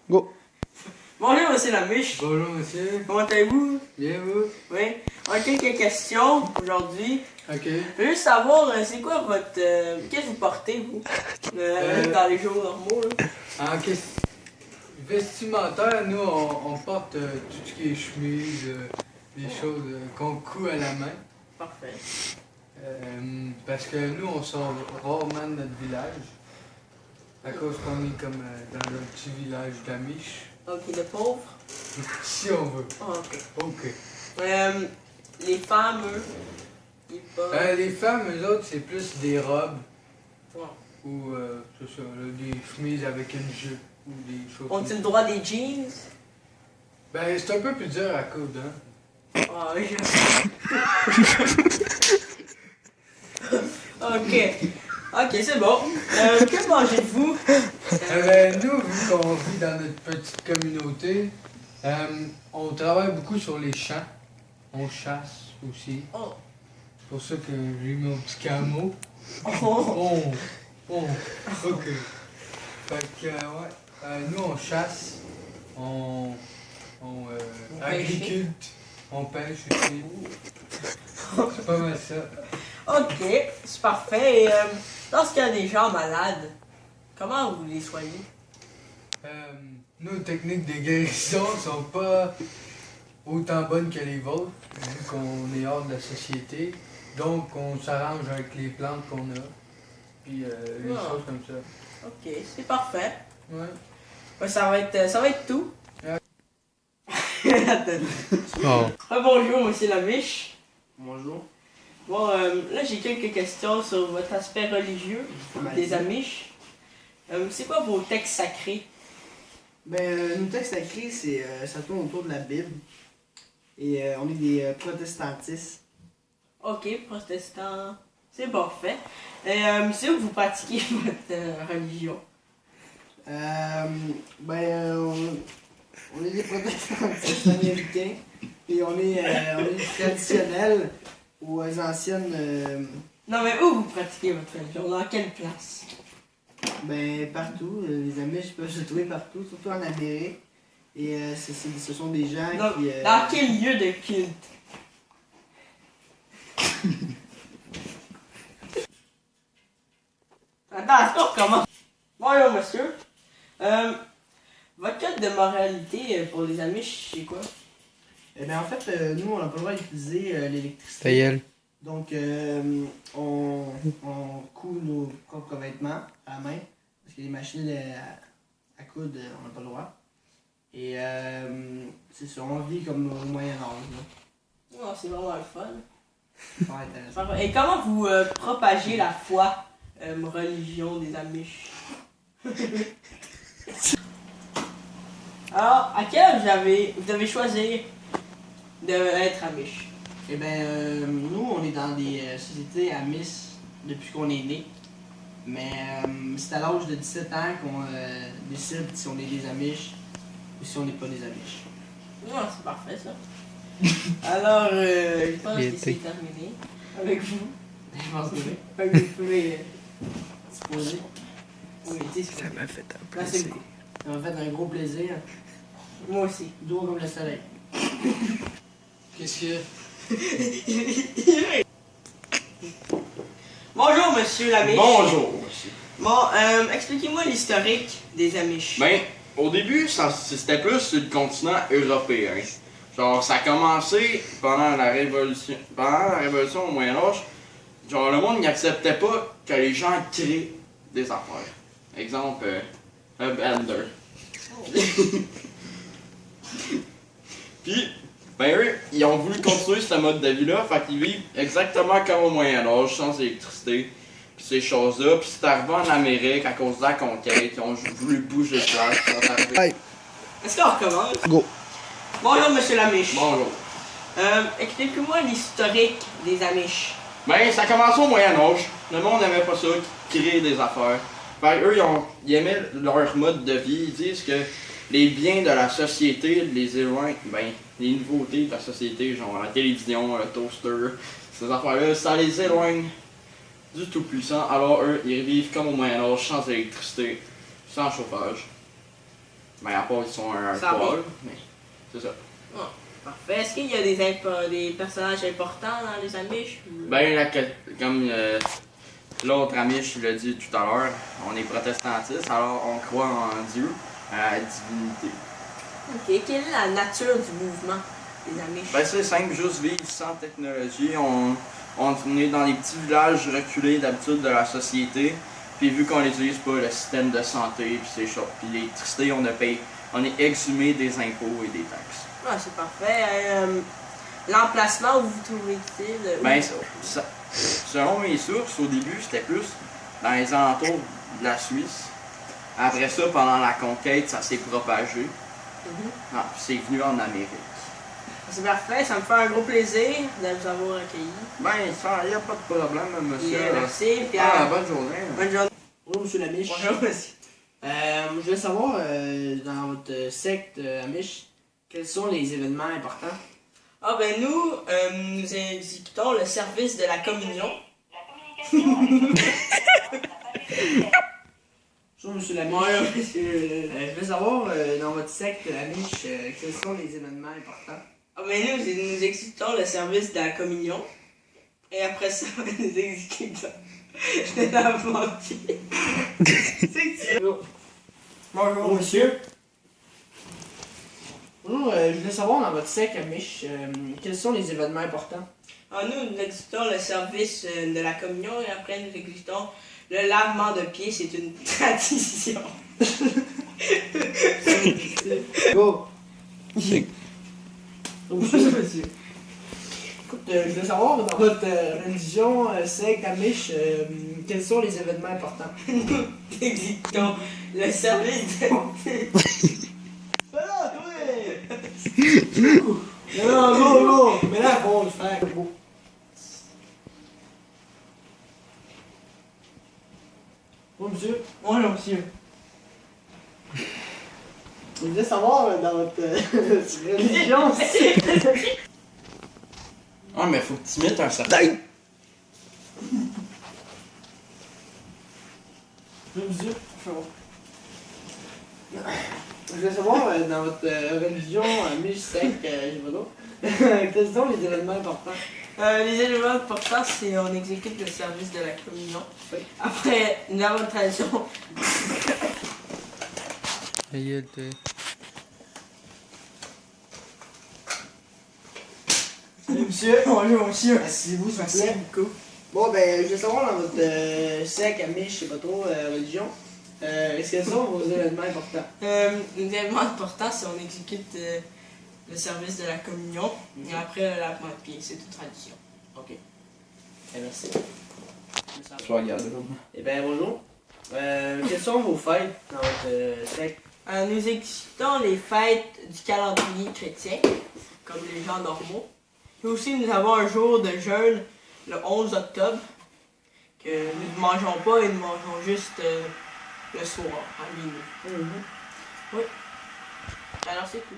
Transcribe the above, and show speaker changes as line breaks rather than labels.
Go.
Bonjour, monsieur Lamiche.
Bonjour monsieur.
Comment allez-vous?
Bien vous?
Oui. On a quelques questions aujourd'hui.
Ok.
Je veux juste savoir, c'est quoi votre... qu'est-ce que vous portez, vous? Dans les jours normaux, là?
En question vestimentaire, nous on porte tout ce qui est chemise, des choses qu'on coud à la main.
Parfait.
Parce que nous on sort rarement de notre village. À cause qu'on est comme dans un petit village d'Amish.
Ok, de pauvres.
Si on veut.
Ah, ok.
Ok.
Les femmes, eux, ils portent...
Les femmes, eux autres, c'est plus des robes.
Ouais.
Ou c'est ça, là, des chemises avec une jupe. Ou des choses.
Ont-ils le droit des jeans?
Ben c'est un peu plus dur à coudre, hein.
Ah, oui, ok. Ok, c'est bon. Que mangez-vous?
Nous, vu qu'on vit dans notre petite communauté, on travaille beaucoup sur les champs. On chasse aussi.
Oh.
C'est pour ça que j'ai mis mon petit camo.
Oh.
Ok. Fait que, ouais. Nous, on chasse, on agriculte, on pêche aussi. C'est pas mal ça.
Ok, c'est parfait. Et lorsqu'il y a des gens malades, comment vous les soignez?
Nos techniques de guérison sont pas autant bonnes que les vôtres, vu qu'on est hors de la société. Donc, on s'arrange avec les plantes qu'on a, puis les choses comme ça.
Ok, c'est parfait.
Ouais.
Ouais, ça va être tout.
Oh.
Bonjour, monsieur Lamiche.
Bonjour.
Bon, là, j'ai quelques questions sur votre aspect religieux des Amish. C'est quoi vos textes sacrés?
Ben, nos textes sacrés, ça tourne autour de la Bible. Et on est des protestantistes.
Ok, protestant. C'est parfait. C'est où que vous pratiquez votre religion?
On est des protestantistes américains. Et on est traditionnels aux anciennes...
Non, mais où vous pratiquez votre religion? Dans quelle place?
Ben, partout. Les Amish peuvent se trouver partout, surtout en Amérique. Et ce sont des gens qui...
Dans quel lieu de culte? Attends, est-ce qu'on recommence? Bonjour, monsieur. Votre code de moralité pour les Amish, c'est quoi?
Eh bien, en fait, nous, on n'a pas le droit d'utiliser
Ta
l'électricité.
gueule.
Donc, on coud nos propres vêtements à la main. Parce que les machines à coudre, on n'a pas le droit. Et c'est ça, on vit comme au Moyen-Âge.
Oh, c'est vraiment le fun.
Pas intéressant.
Et comment vous propagez la foi, religion des Amish? Alors, à quel âge vous avez choisi d'être Amish?
Eh bien, nous, on est dans des sociétés Amish depuis qu'on est né. Mais c'est à l'âge de 17 ans qu'on décide si on est des Amish ou si on n'est pas des Amish.
Non, c'est parfait ça. Alors, je pense que c'est terminé avec vous.
Je pense que oui.
Fait que vous pouvez
Se poser.
oui,
Ça m'a fait un
Là, c'est
plaisir.
Ça m'a fait un gros plaisir.
moi aussi.
Doux comme le soleil.
Qu'est-ce que...
Bonjour, monsieur Lamiche.
Bonjour, monsieur.
Bon, expliquez-moi l'historique des Amish.
Ben, au début, c'était plus sur le continent européen. Genre, ça a commencé pendant la Révolution au Moyen-Âge. Genre, le monde n'acceptait pas que les gens créent des affaires. Exemple, un blender. Puis, ben eux, ils ont voulu continuer ce mode de vie-là, fait qu'ils vivent exactement comme au Moyen-Âge, sans électricité, puis ces choses-là. Puis c'est arrivé en Amérique à cause de la conquête, ils ont voulu bouger de place, c'est arrivé.
Aïe.
Est-ce qu'on recommence?
Go.
Bonjour, monsieur Lamiche.
Bonjour.
Expliquez-moi l'historique des Amish.
Ben, ça a commencé au Moyen-Âge. Le monde n'aimait pas ça, créer des affaires. Fait eux, ils aimaient leur mode de vie. Ils disent que les biens de la société les éloignent. Ben, les nouveautés de la société, genre la télévision, le toaster, ces affaires-là, ça les éloigne du Tout-Puissant. Alors eux, ils vivent comme au Moyen-Âge, sans électricité, sans chauffage. Ben, à part qu'ils sont un
Ça
alcool,
arrive.
mais c'est ça.
Parfait. Est-ce qu'il y a des personnages importants dans les Amish?
Ben, là, comme l'autre Amish l'a dit tout à l'heure, on est protestantistes, alors on croit en Dieu, à la divinité.
Ok. Quelle est la nature du mouvement des Amish?
Ben, c'est simple, juste vivre sans technologie. On est dans les petits villages reculés d'habitude de la société. Puis vu qu'on n'utilise pas le système de santé, puis c'est chaud. Puis l'électricité, on est exhumé des impôts et des taxes.
Ah, c'est parfait. L'emplacement où vous trouvez-t-il?
Ben, selon mes sources, au début, c'était plus dans les alentours de la Suisse. Après ça, pendant la conquête, ça s'est propagé. Ah, puis c'est venu en Amérique.
C'est parfait, ça me fait un gros plaisir de vous avoir accueilli.
Ben, ça, y a pas de problème, monsieur.
Bien, merci. Puis,
Bonne journée.
bonne journée.
Bonjour, monsieur Lamiche.
Bonjour, monsieur.
Je voulais savoir, dans votre secte Amish, quels sont les événements importants?
Ah ben nous exécutons le service de la communion.
Bonjour, monsieur Lamiche.
Bonjour, monsieur.
Je voulais savoir, dans votre secte Amish, quels sont les événements importants?
Ah ben nous exécutons le service de la communion. Et après ça, nous exécutons de la mentir.
Bonjour, monsieur. Bonjour, je voulais savoir, dans votre secte Amish, quels sont les événements importants?
Ah, nous exécutons le service de la communion et après nous exécutons le lavement de pieds. C'est une tradition.
Go!
C'est-
Monsieur. Écoute, je voulais savoir, dans votre religion, secte Amish, quels sont les événements importants?
Nous exécutons le service de...
Non, go! Mais là, bon, le faire, go! Bon, monsieur.
Bonjour, monsieur.
Je voulais savoir, dans votre religion,
Ah, mais faut que tu mettes un certain.
monsieur. Je voulais savoir, dans votre religion, Amish, secte, je sais pas d'autre, quels sont les événements importants?
Les éléments importants, c'est on exécute le service de la communion. Après, nous avons une tradition.
Aïe, t'es-
Salut, monsieur.
Bonjour, monsieur.
Asseyez-vous, s'il vous
Merci
plaît.
beaucoup.
Bon, ben, je voulais savoir, dans votre secte, Amish, je sais pas trop, religion, quels sont vos événements importants?
Les éléments importants, c'est on exécute le service de la communion et après le lavement de pieds. C'est une tradition.
Ok. Merci.
Tu vas regarder.
Eh ben, bonjour. Quelles sont vos fêtes dans votre secte?
Nous exécutons les fêtes du calendrier chrétien, comme les gens normaux. Et aussi, nous avons un jour de jeûne, le 11 octobre, que nous ne mangeons pas et nous mangeons juste le soir, à minuit. Oui. Alors, c'est tout.